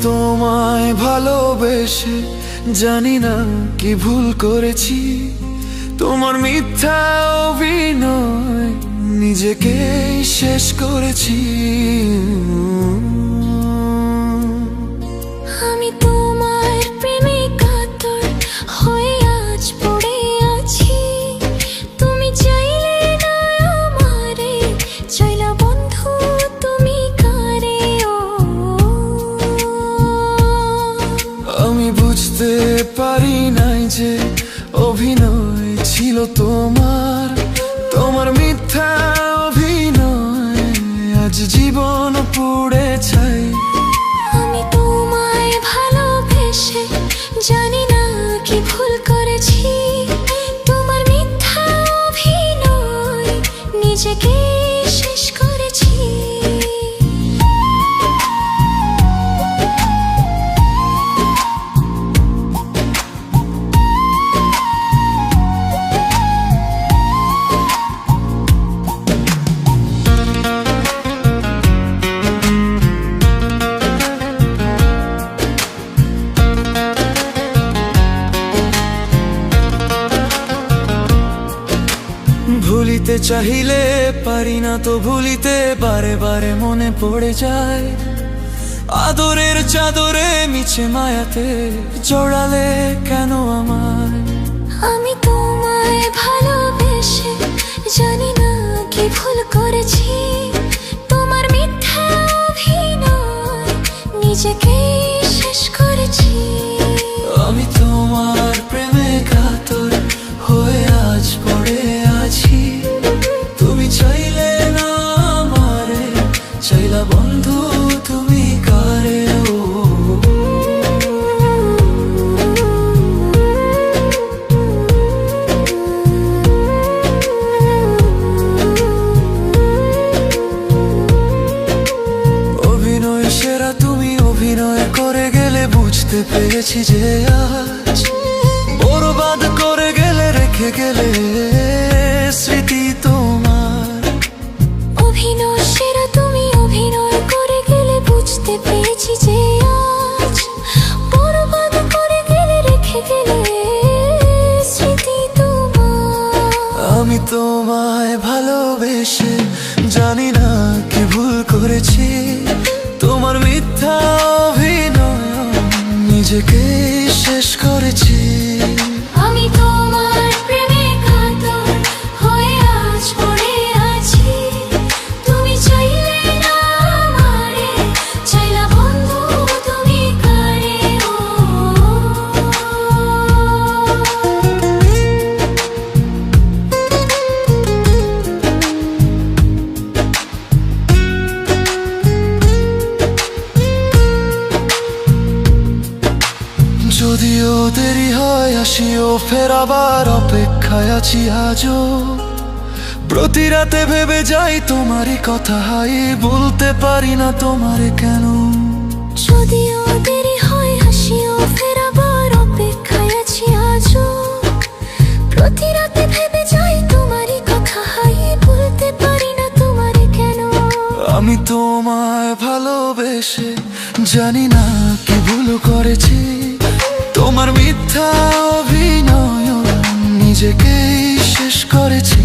তোমায় ভালোবেসে জানি না কি ভুল করেছি। তোমার মিথ্যা অভিনয় নিজেকে শেষ করেছি। আমি তোমার প্রেমে কাতর হয়ে আজ পড়ে আছি। তুমি চাইলে না আমারে, চাইলা বন্ধু তুমি কারে। ও আমি বুঝতে পারি নাই যে অভিনয় ছিল তোমার। তোমার মিথ্যা অভিনয় আজ জীবন পুড়ে ছাই। আমি তোমায় ভালোবেসে জানি না কি ভুল করেছি। তোমার মিথ্যা অভিনয় নিজেকে শেষ করেছি। ভুলিতে চাহিলে পারি না তো ভুলিতে, বারে বারে মনে পড়ে যায়। আদরের চাদরে মিছে মায়াতে জড়ালে কেন আমায়। আমি তোমায় ভালোবেসে জানি না কি ভুল করেছি। তোমার মিথ্যা অভিনয় নিজেকে শেষ করেছি। আমি তোমার প্রেমে কাতর হয়ে আজ পড়ে আছি। তুমি চাইলে না আমারে, চাইলা বন্ধু তুমি কারে। ও অভিনয় সেরা তুমি অভিনয় করে গেলে, বুঝতে পেরেছি যে আজ বরবাদ করে গেলে, রেখে গেলে স্মৃতি তোমার। অভিনয় সেরা তুমি অভিনয় করে গেলে, বুঝতে পেরেছি যে আজ বরবাদ করে গেলে, রেখে গেলে স্মৃতি তোমার। আমি তোমায় ভালোবেসে জানি না কি ভুল করেছি। তোমার মিথ্যা অভিনয় নিজেকে শেষ করেছি। আমি তোমার প্রেমে কাতর হয়ে আজ পড়ে আছি। তুমি চাইলে না আমারে, চাইলা বন্ধু তুমি কারে। ও যদিও দেরি হয় আসিও ফের, আবার অপেক্ষায় আছি আজও। প্রতি রাতে ভেবে যাই তোমারই কথা, হাই বলতে পারি না তোমারে কেন। যদিও দেরি হয় হাসিও ফের, আবার অপেক্ষায় আছি আজও। প্রতি রাতে ভেবে যাই তোমারই কথা, হাই বলতে পারি না তোমারে কেন। আমি তোমায় ভালোবেসে জানি না কি ভুল করেছি। তোমার মিথ্যা অভিনয় নিজেকেই শেষ করেছি।